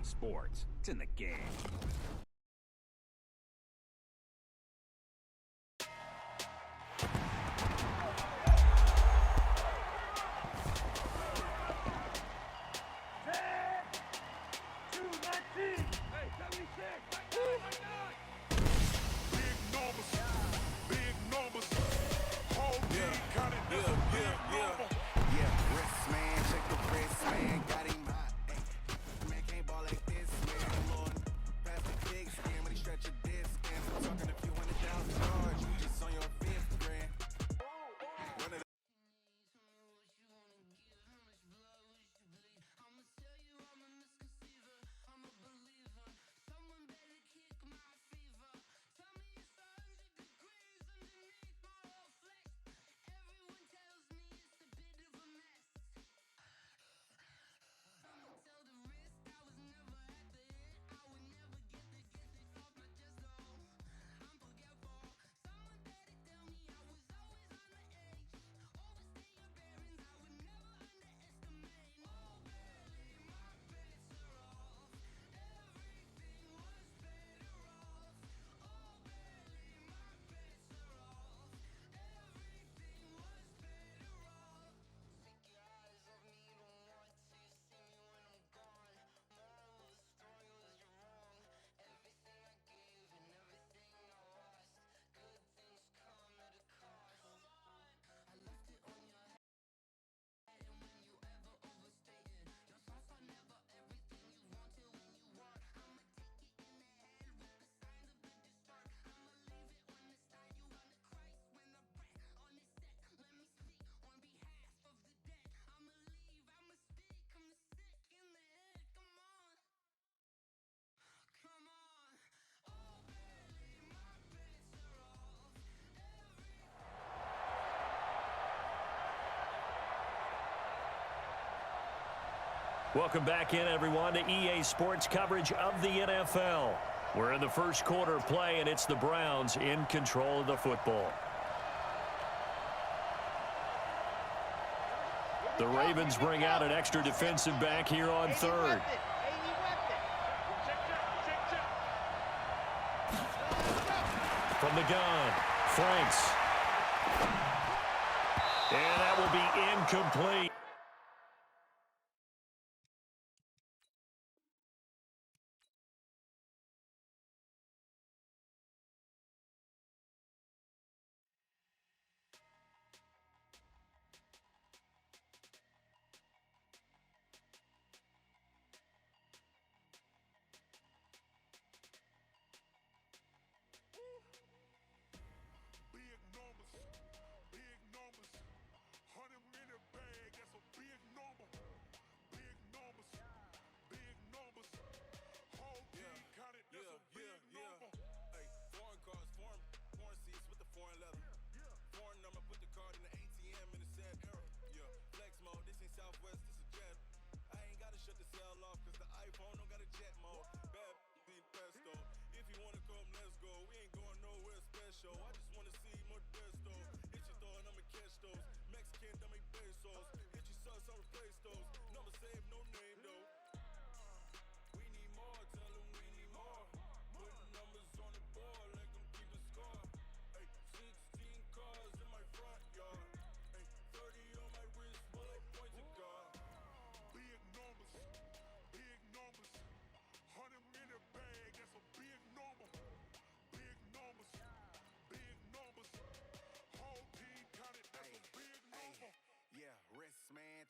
Sports. It's in the game. Welcome back in, everyone, to EA Sports coverage of the NFL. We're in the first quarter play, and it's the Browns in control of the football. The Ravens bring out an extra defensive back here on third. From the gun, Franks. And that will be incomplete.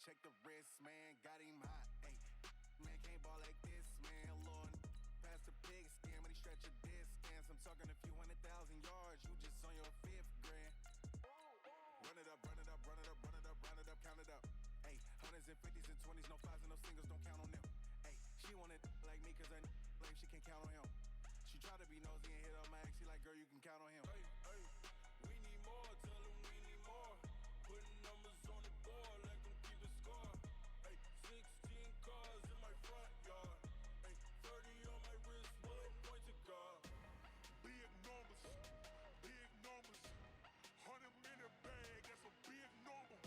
Check the wrist, man, got him hot. Ay, man, can't ball like this, man. Lord, pass the pig skin when he stretch a distance. I'm talking a few 100,000 yards. You just on your 5th grand. Run it up, run it up, run it up, run it up, run it up, count it up. Ay, hundreds and 50s and 20s, no 5s and no singles, don't count on them. Ay, she wanted like me cause her lame, she can't count on him. She tried to be nosy and hit up my ex. She like, girl, you can count on him. Ay, ay, we need more, tell him we need more. Putting numbers on the board like them keep the score. Ay, 16 cars in my front yard. Ay, 30 on my wrist, bullet point to God. Big numbers, 100 minute bag, that's a big number.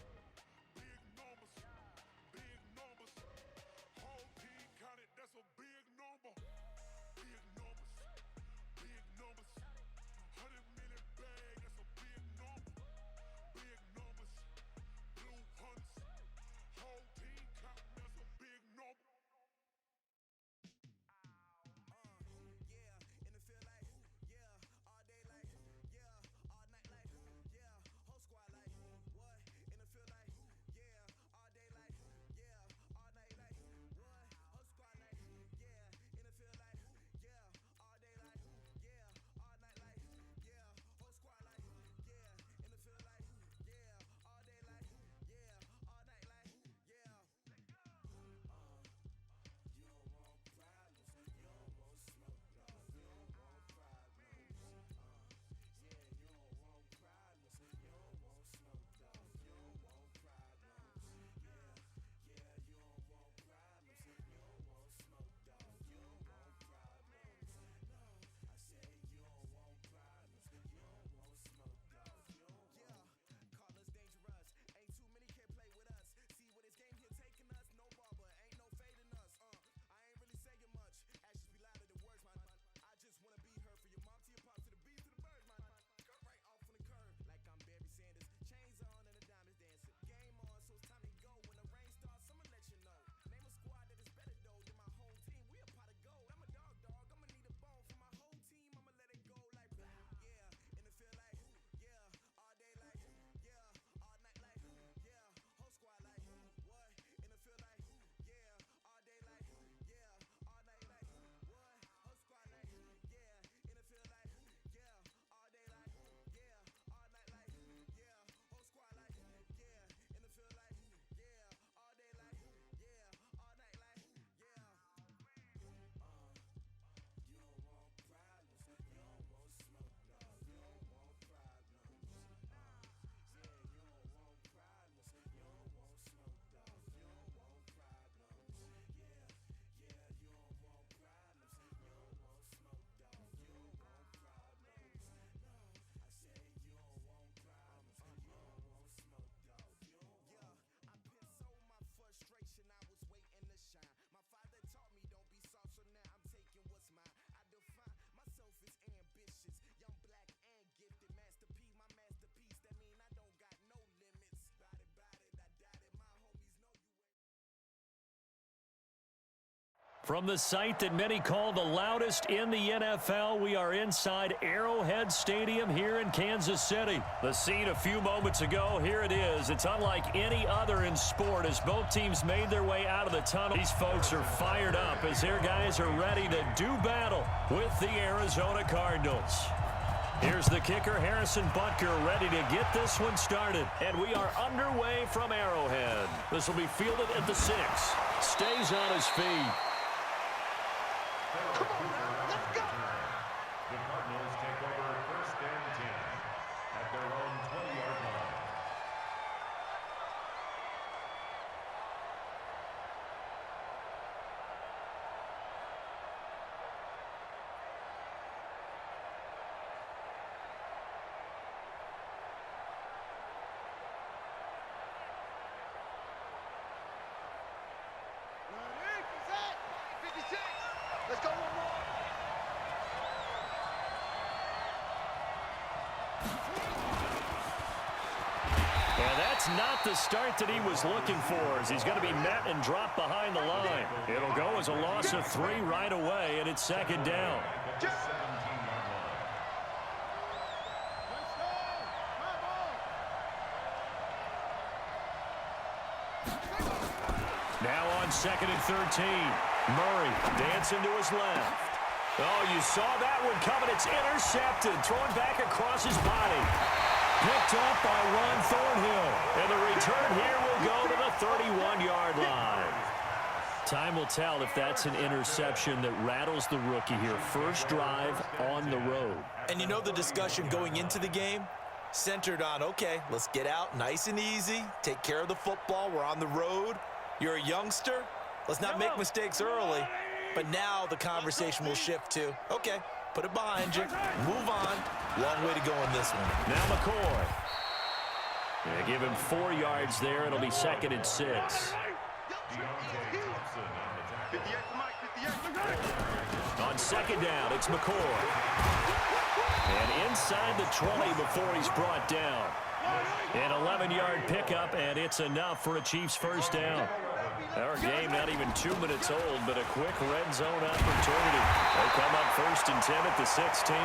Big numbers, From the site that many call the loudest in the NFL, we are inside Arrowhead Stadium here in Kansas City. The scene a few moments ago, here it is. It's unlike any other in sport as both teams made their way out of the tunnel. These folks are fired up as their guys are ready to do battle with the Arizona Cardinals. Here's the kicker, Harrison Butker, ready to get this one started. And we are underway from Arrowhead. This will be fielded at the 6. Stays on his feet. Come on, let's go. The Cardinals take over 1st and 10 at their own 20-yard line. Ready, set, 56. Let's go one more. And that's not the start that he was looking for as he's going to be met and dropped behind the line. It'll go as a loss of 3 right away, and it's 2nd down. At the 17-yard line. Now on 2nd and 13. Murray dancing to his left. Oh, you saw that one coming. It's intercepted. Thrown back across his body. Picked up by Ron Thornhill. And the return here will go to the 31-yard line. Time will tell if that's an interception that rattles the rookie here. First drive on the road. And you know the discussion going into the game? Centered on, okay, let's get out nice and easy, take care of the football, we're on the road. You're a youngster, let's not make mistakes early. But now the conversation will shift to, okay, put it behind you, move on. Long way to go in this one. Now McCoy. They give him 4 yards there. It'll be 2nd and 6. Deontay Thompson on the tackle. 58 for Mike, 58. On 2nd down, it's McCoy. And inside the 20 before he's brought down. An 11-yard pickup, and it's enough for a Chiefs first down. Our game not even 2 minutes old, but a quick red zone opportunity. They come up 1st and 10 at the 16.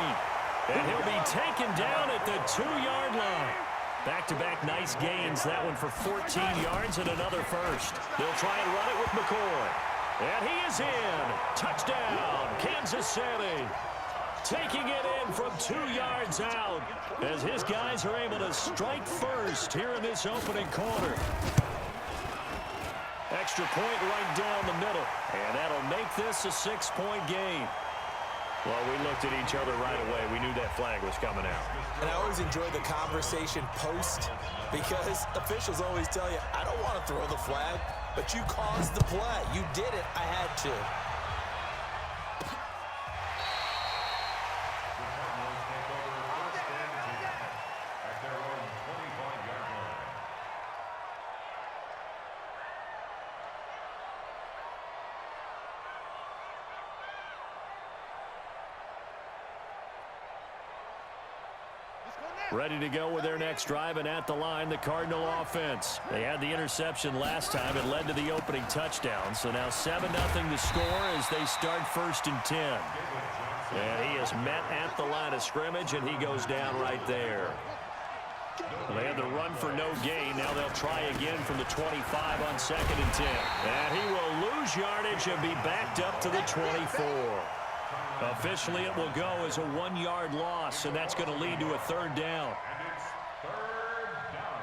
And he'll be taken down at the 2-yard line. Back-to-back nice gains. That one for 14 yards and another first. They'll try and run it with McCoy. And he is in. Touchdown, Kansas City. Taking it in from 2 yards out as his guys are able to strike first here in this opening quarter. Extra point right down the middle. And that'll make this a 6-point game. Well, we looked at each other right away. We knew that flag was coming out. And I always enjoy the conversation post because officials always tell you, I don't want to throw the flag, but you caused the play. You did it. I had to. The Cardinals take over 1st and 10 at their own 25-yard line. Ready to go with their next drive, and at the line, the Cardinal offense. They had the interception last time. It led to the opening touchdown. So now 7-0 to score as they start 1st and 10. And he is met at the line of scrimmage, and he goes down right there. Well, they had the run for no gain. Now they'll try again from the 25 on 2nd and 10. And he will lose yardage and be backed up to the 24. Officially, it will go as a 1-yard loss, and that's going to lead to a 3rd down. And it's 3rd down.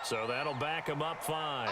So that'll back him up 5.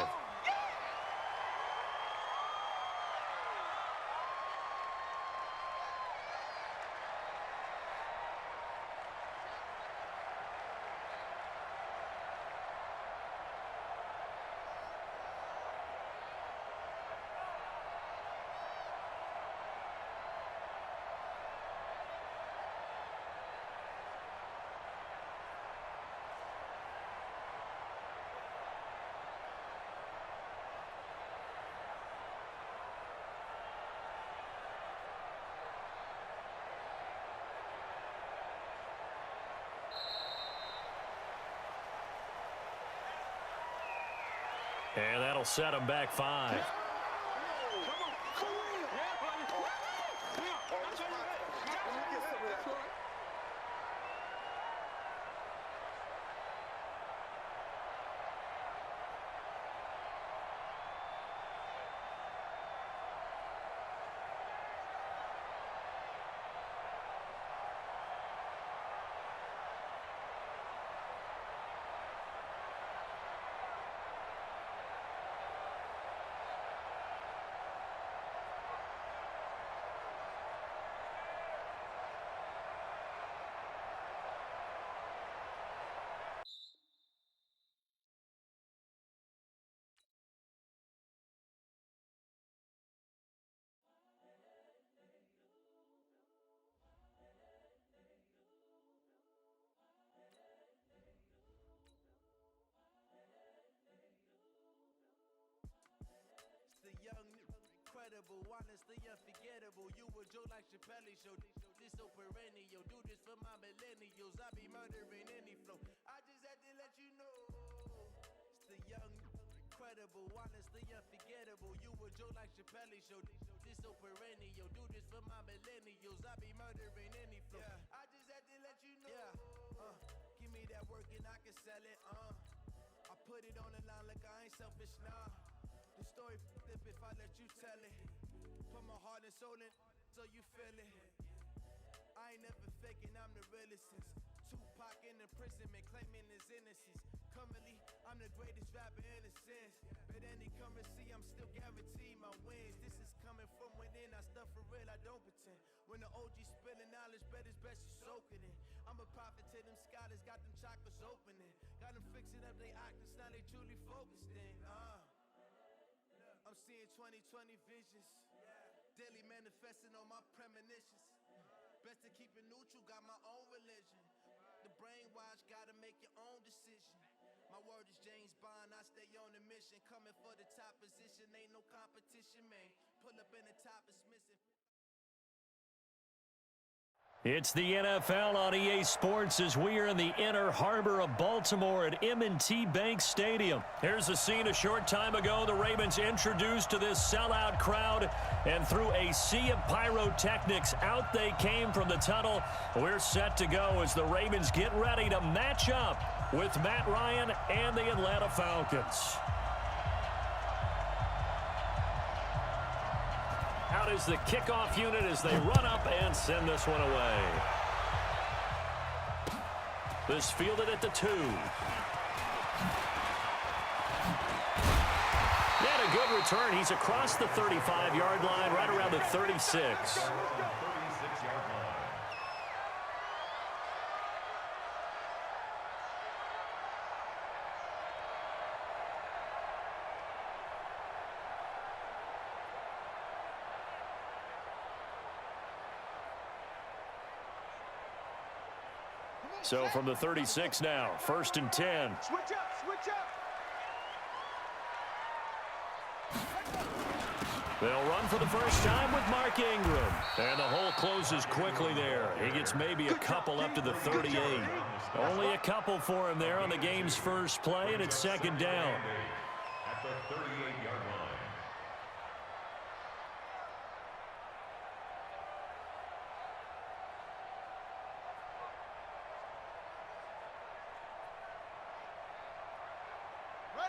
And that'll set them back 5. The young, incredible, honestly unforgettable. You a Joe like Chappelle show. This so perennial. Do this for my millennials. I be murdering any flow. I just had to let you know. It's the young, incredible, honestly unforgettable. You a Joe like Chappelle show. This so perennial. Do this for my millennials. I be murdering any flow. Yeah. I just had to let you know. Yeah. Give me that work and I can sell it. I put it on the line like I ain't selfish, nah. The story flip if I let you tell it. Put my heart and soul in so you feel it. I ain't never faking, I'm the realest since Tupac in imprisonment, claiming his innocence. Currently, I'm the greatest rapper in a sense. But any currency, I'm still guaranteed my wins. This is coming from within, I stuff for real, I don't pretend. When the OG spilling knowledge, bet it's best you soak it in. I'm a prophet to them scholars, got them chakras opening. Got them fixing up they octaves, now they truly focused in. I'm seeing 2020 visions. Daily manifesting on my premonitions. Best to keep it neutral, got my own religion. The brainwash, gotta make your own decision. My word is James Bond, I stay on the mission. Coming for the top position, ain't no competition, man. Pull up in the top, it's missing. It's the NFL on EA Sports as we are in the inner harbor of Baltimore at M&T Bank Stadium. Here's a scene a short time ago. The Ravens introduced to this sellout crowd, and through a sea of pyrotechnics, out they came from the tunnel. We're set to go as the Ravens get ready to match up with Matt Ryan and the Atlanta Falcons. Out is the kickoff unit as they run up and send this one away. This fielded at the 2. And a good return. He's across the 35-yard line, right around the 36. So from the 36 now, 1st and 10. Switch up, switch up. They'll run for the first time with Mark Ingram. And the hole closes quickly there. He gets maybe a couple up to the 38. Only a couple for him there on the game's first play, and it's 2nd down. At the 38-yard line.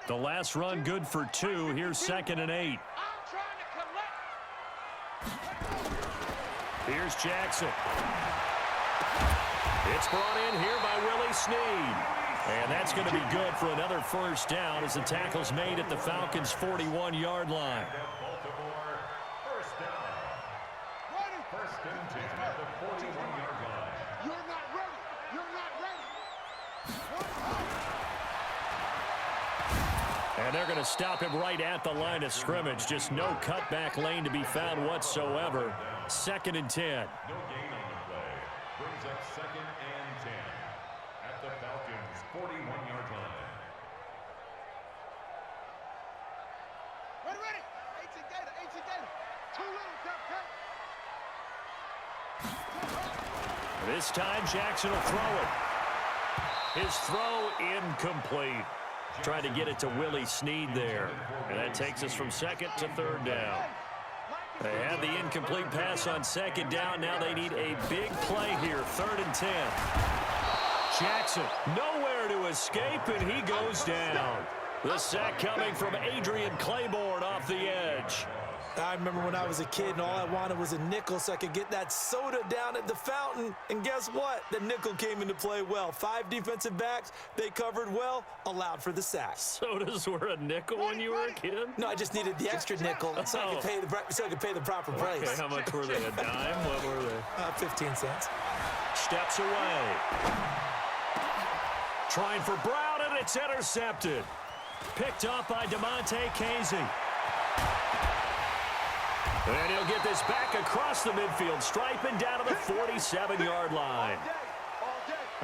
The last run good for 2. Here's 2nd and 8. I'm trying to collect. Here's Jackson. It's brought in here by Willie Snead. And that's going to be good for another first down as the tackle's made at the Falcons' 41-yard line. Baltimore, first down. First and 10 at the 41-yard line. You're not ready. You're not ready. And they're going to stop him right at the line of scrimmage. Just no cutback lane to be found whatsoever. 2nd and 10. No gain on the play. Brings up 2nd and 10 at the Falcons' 41-yard line. Ready. 18 Gator. 2 little, cut. This time Jackson will throw it. His throw incomplete. Trying to get it to Willie Snead there. And that takes us from second to third down. They had the incomplete pass on second down. Now they need a big play here. 3rd and 10. Jackson nowhere to escape, and he goes down. The sack coming from Adrian Claiborne off the edge. I remember when I was a kid and all I wanted was a nickel so I could get that soda down at the fountain. And guess what? The nickel came into play well. 5 defensive backs, they covered well, allowed for the sack. Sodas were a nickel when you were a kid? No, I just needed the extra nickel so I could pay the proper price. Okay, how much were they? A dime? What were they? 15 cents. Steps away. Trying for Brown, and it's intercepted. Picked up by DeMonte Casey. And he'll get this back across the midfield stripe and down to the 47-yard line.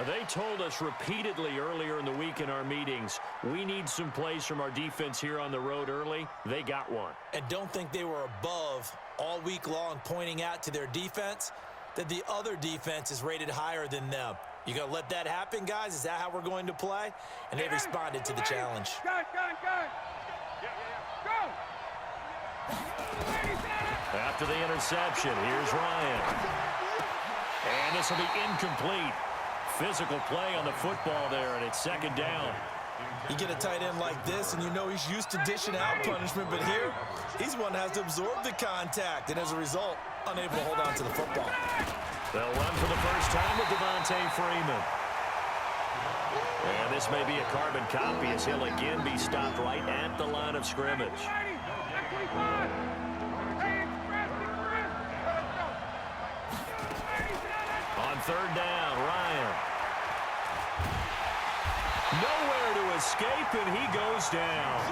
They told us repeatedly earlier in the week in our meetings, we need some plays from our defense here on the road early. They got one. And don't think they were above all week long pointing out to their defense that the other defense is rated higher than them. You going to let that happen, guys? Is that how we're going to play? And they responded to the challenge. Go! After the interception, here's Ryan. And this will be incomplete. Physical play on the football there, and it's 2nd down. You get a tight end like this, and you know he's used to dishing out punishment, but here, he's one that has to absorb the contact, and as a result, unable to hold on to the football. They'll run for the first time with Devontae Freeman. And this may be a carbon copy as he'll again be stopped right at the line of scrimmage. On 3rd down, Ryan. Nowhere to escape, and he goes down.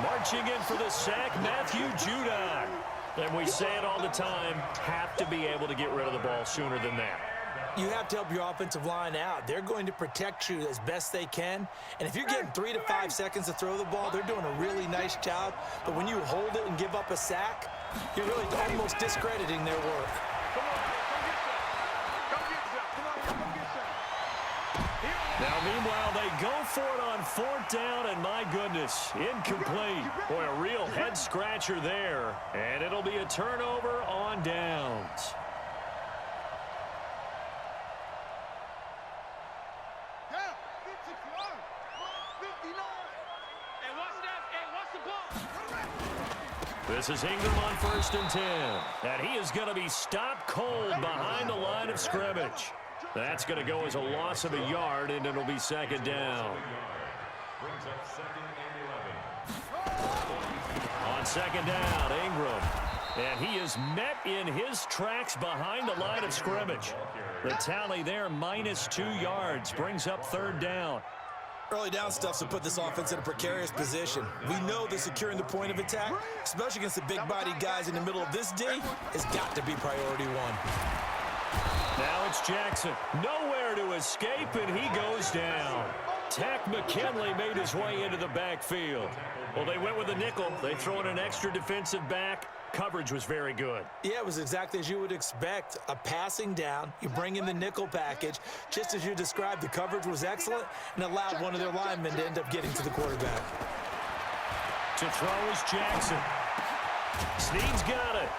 Marching in for the sack, Matthew Judon. And we say it all the time, have to be able to get rid of the ball sooner than that. You have to help your offensive line out. They're going to protect you as best they can. And if you're getting 3 to 5 seconds to throw the ball, they're doing a really nice job. But when you hold it and give up a sack, you're really almost discrediting their work. Now, meanwhile, they go for it on 4th down, and my goodness, incomplete. Boy, a real head-scratcher there. And it'll be a turnover on downs. This is Ingram on 1st and 10. And he is going to be stopped cold behind the line of scrimmage. That's going to go as a loss of a yard, and it'll be 2nd down. Brings up 2nd and 11. On 2nd down, Ingram. And he is met in his tracks behind the line of scrimmage. The tally there, -2 yards, brings up 3rd down. Early down stuff to put this offense in a precarious position. We know that securing the point of attack, especially against the big-bodied guys in the middle of this D, has got to be priority one. Now it's Jackson. Nowhere to escape, and he goes down. Tech McKinley made his way into the backfield. Well, they went with a nickel. They throw in an extra defensive back. Coverage was very good. Yeah, it was exactly as you would expect. A passing down, you bring in the nickel package. Just as you described, the coverage was excellent and allowed one of their linemen to end up getting to the quarterback. To throw is Jackson. Snead's got it.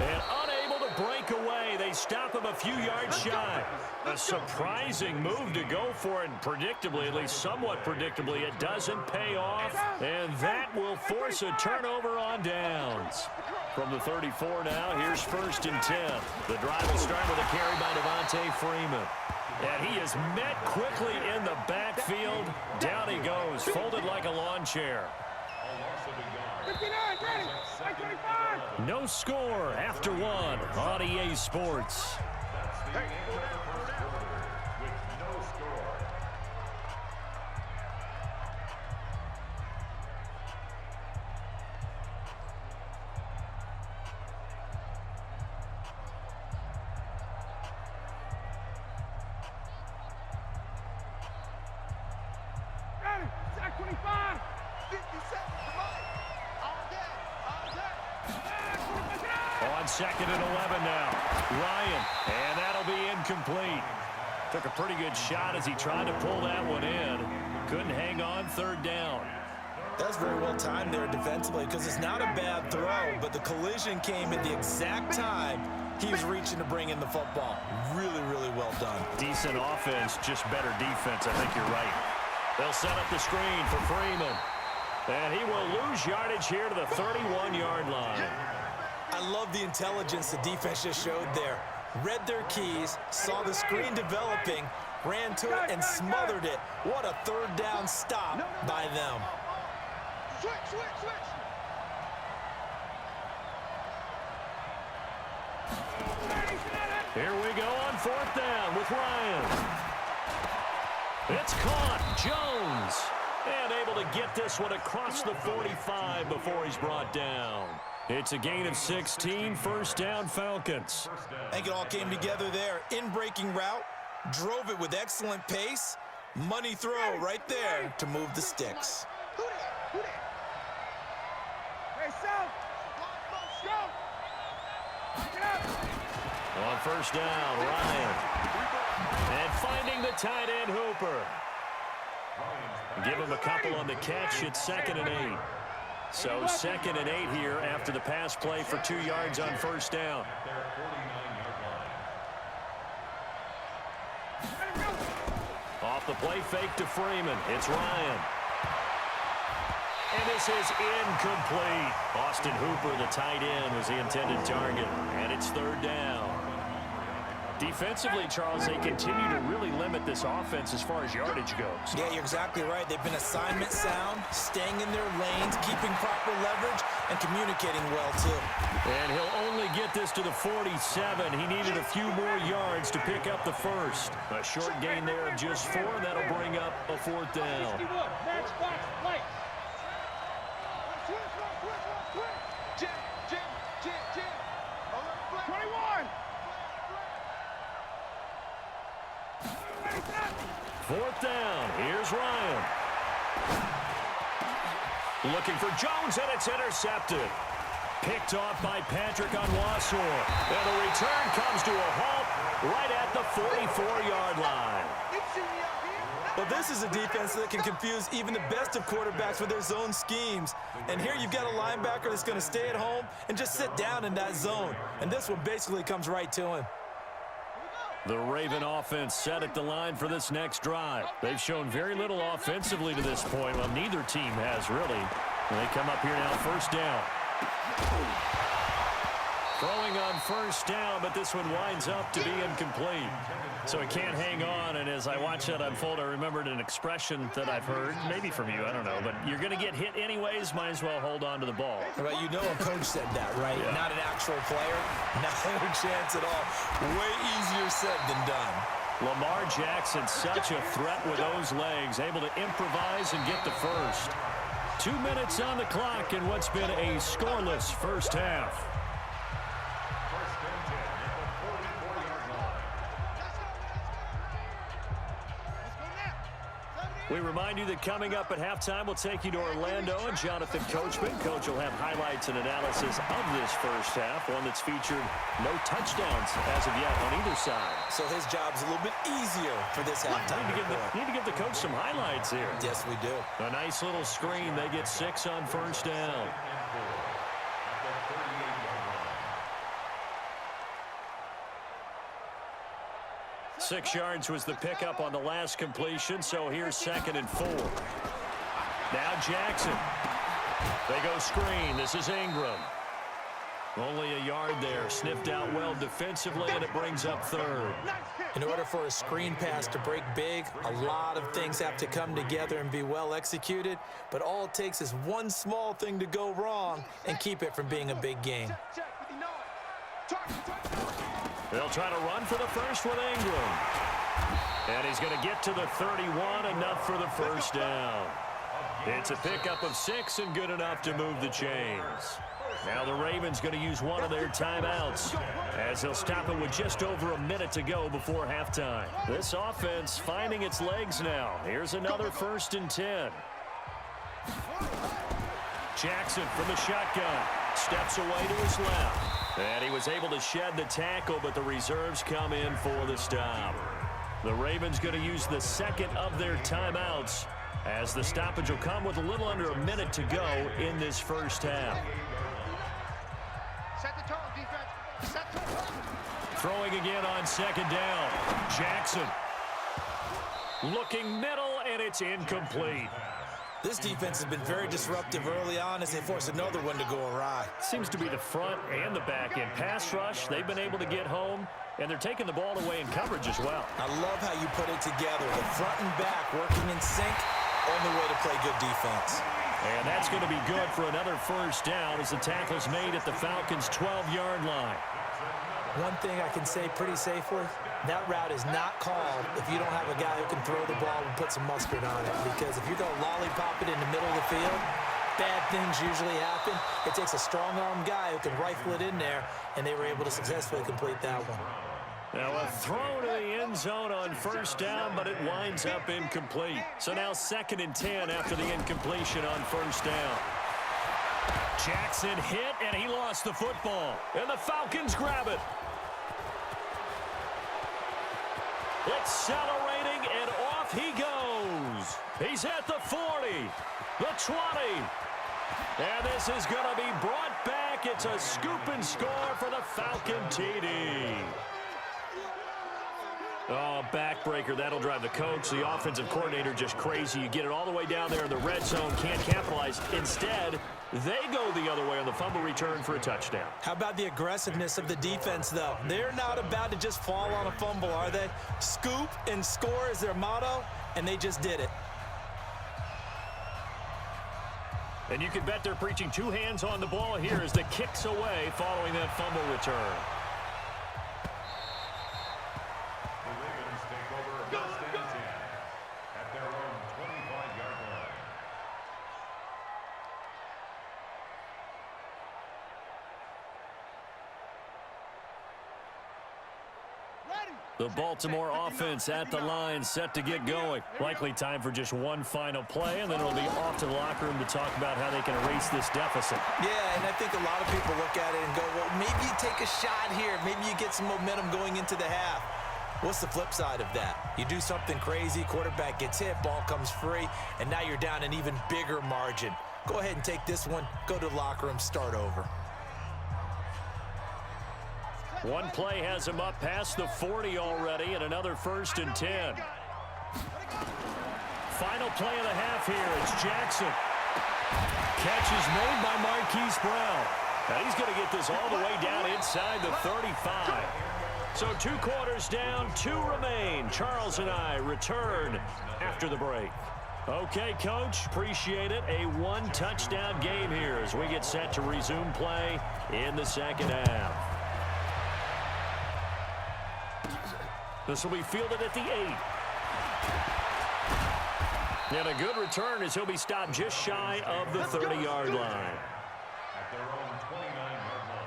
And unable to break away. They stop him a few yards shy. A surprising move to go for it. Predictably, at least somewhat predictably, it doesn't pay off. And that will force a turnover on downs. From the 34 now, here's 1st and 10. The drive will start with a carry by Devontae Freeman. And he is met quickly in the backfield. Down he goes, folded like a lawn chair. 59, ready, 25. No score after 1 on EA Sports. Ready, sack 25. 57, come on. On 2nd and 11 now. Ryan, and that'll be incomplete. Took a pretty good shot as he tried to pull that one in. Couldn't hang on third down. That's very well timed there defensively because it's not a bad throw, but the collision came at the exact time he was reaching to bring in the football. Really, really well done. Decent offense, just better defense. I think you're right. They'll set up the screen for Freeman. And he will lose yardage here to the 31-yard line. I love the intelligence the defense just showed there. Read their keys, saw the screen developing, ran to it, and smothered it. What a third down stop by them. Switch. Here we go on fourth down with Ryan. It's caught. Jones. And able to get this one across the 45 before he's brought down. It's a gain of 16, first down Falcons. I think it all came together there. In-breaking route, drove it with excellent pace. Money throw right there to move the sticks. Hey, South. Go. On first down, Ryan. And finding the tight end, Hooper. Give him a couple on the catch. It's 2nd and 8. So 2nd and 8 here after the pass play for 2 yards on first down. Off the play fake to Freeman. It's Ryan. And this is incomplete. Austin Hooper, the tight end, was the intended target. And it's 3rd down. Defensively, Charles, they continue to really limit this offense as far as yardage goes. Yeah, you're exactly right. They've been assignment sound, staying in their lanes, keeping proper leverage, and communicating well, too. And he'll only get this to the 47. He needed a few more yards to pick up the first. A short gain there of just 4. That'll bring up a 4th down. Jim. 4th down. Here's Ryan. Looking for Jones, and it's intercepted. Picked off by Patrick on Wassor. And the return comes to a halt right at the 44-yard line. Well, this is a defense that can confuse even the best of quarterbacks with their zone schemes. And here you've got a linebacker that's going to stay at home and just sit down in that zone. And this one basically comes right to him. The Raven offense set at the line for this next drive. They've shown very little offensively to this point. Well, neither team has really. And they come up here now, first down. Throwing on first down, but this one winds up to be incomplete. So he can't hang on, and as I watch that unfold, I remembered an expression that I've heard, maybe from you, I don't know, but you're going to get hit anyways, might as well hold on to the ball. Right, you know a coach said that, right? Yeah. Not an actual player. No chance at all. Way easier said than done. Lamar Jackson, such a threat with those legs, able to improvise and get the first. 2 minutes on the clock in what's been a scoreless first half. We remind you that coming up at halftime, we'll take you to Orlando and Jonathan Coachman. Coach will have highlights and analysis of this first half, one that's featured no touchdowns as of yet on either side. So his job's a little bit easier for this halftime. Need to give the coach some highlights here. Yes, we do. A nice little screen. They get 6 on first down. Six yards was the pickup on the last completion, so here's 2nd and 4. Now Jackson. They go screen. This is Ingram. Only a yard there. Sniffed out well defensively, and it brings up 3rd. In order for a screen pass to break big, a lot of things have to come together and be well executed, but all it takes is one small thing to go wrong and keep it from being a big gain. They'll try to run for the first with Ingram. And he's going to get to the 31, enough for the first down. It's a pickup of 6 and good enough to move the chains. Now the Ravens going to use one of their timeouts as they'll stop it with just over a minute to go before halftime. This offense finding its legs now. Here's another 1st and 10. Jackson from the shotgun. Steps away to his left. And he was able to shed the tackle, but the reserves come in for the stop. The Ravens going to use the 2nd of their timeouts as the stoppage will come with a little under a minute to go in this first half. Set the tone, defense. Set the tone. Throwing again on second down. Jackson. Looking middle, and it's incomplete. This defense has been very disruptive early on as they force another one to go awry. Seems to be the front and the back end. Pass rush, they've been able to get home, and they're taking the ball away in coverage as well. I love how you put it together. The front and back working in sync, only way to play good defense. And that's going to be good for another first down as the tackle's made at the Falcons' 12-yard line. One thing I can say pretty safely, that route is not called if you don't have a guy who can throw the ball and put some mustard on it. Because if you're going to lollipop it in the middle of the field, bad things usually happen. It takes a strong-arm guy who can rifle it in there, and they were able to successfully complete that one. Now a throw to the end zone on first down, but it winds up incomplete. So now 2nd and 10 after the incompletion on first down. Jackson hit, and he lost the football. And the Falcons grab it. Accelerating, and off he goes. He's at the 40, the 20. And this is going to be brought back. It's a scoop and score for the Falcon TD. Oh, backbreaker. That'll drive the coach, the offensive coordinator, just crazy. You get it all the way down there in the red zone, can't capitalize. Instead, they go the other way on the fumble return for a touchdown. How about the aggressiveness of the defense, though? They're not about to just fall on a fumble, are they? Scoop and score is their motto, and they just did it. And you can bet they're preaching 2 hands on the ball here as the kick's away following that fumble return. The Baltimore offense at the line, set to get going. Likely time for just one final play, and then it'll be off to the locker room to talk about how they can erase this deficit. Yeah, and I think a lot of people look at it and go, well, maybe you take a shot here. Maybe you get some momentum going into the half. What's the flip side of that? You do something crazy, quarterback gets hit, ball comes free, and now you're down an even bigger margin. Go ahead and take this one, go to the locker room, start over. One play has him up past the 40 already, and another 1st and 10. Final play of the half here. It's Jackson. Catch is made by Marquise Brown. Now he's going to get this all the way down inside the 35. So 2 quarters down, 2 remain. Charles and I return after the break. Okay, Coach, appreciate it. A 1-touchdown game here as we get set to resume play in the second half. This will be fielded at the 8. And a good return as he'll be stopped just shy of the 30-yard line. At their own 29-yard line.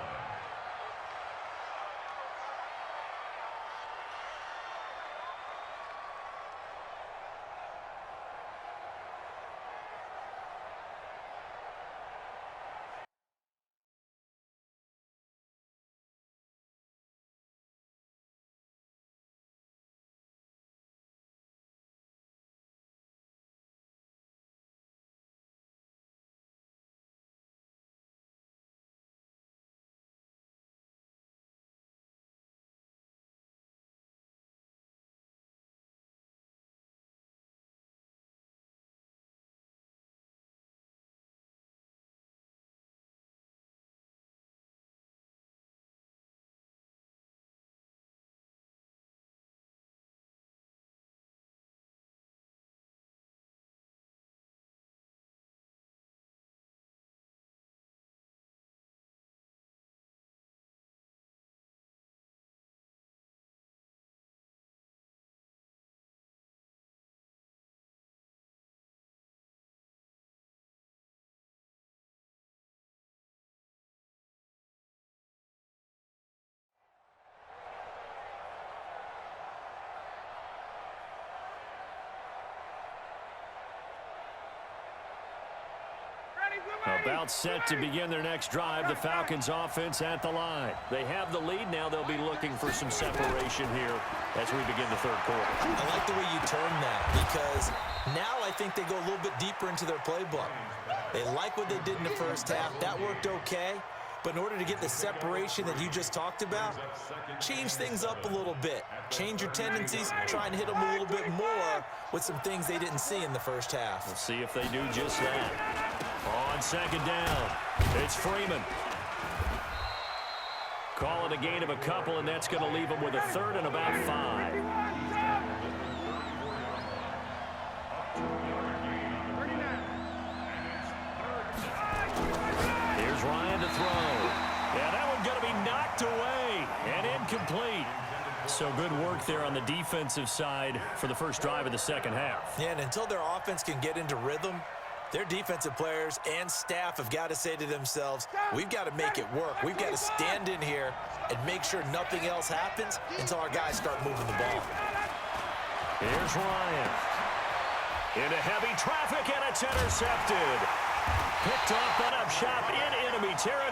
About set to begin their next drive. The Falcons offense at the line. They have the lead. Now they'll be looking for some separation here as we begin the third quarter. I like the way you term that because now I think they go a little bit deeper into their playbook. They like what they did in the first half. That worked okay. But in order to get the separation that you just talked about, change things up a little bit. Change your tendencies, try and hit them a little bit more with some things they didn't see in the first half. We'll see if they do just that. On second down, it's Freeman. Call it a gain of a couple, and that's going to leave them with a third and about 5. Here's Ryan to throw. Yeah, that one's going to be knocked away and incomplete. So good work there on the defensive side for the first drive of the second half. Yeah, and until their offense can get into rhythm, their defensive players and staff have got to say to themselves, we've got to make it work. We've got to stand in here and make sure nothing else happens until our guys start moving the ball. Here's Ryan. Into heavy traffic, and it's intercepted. Picked off, but up shot in enemy territory.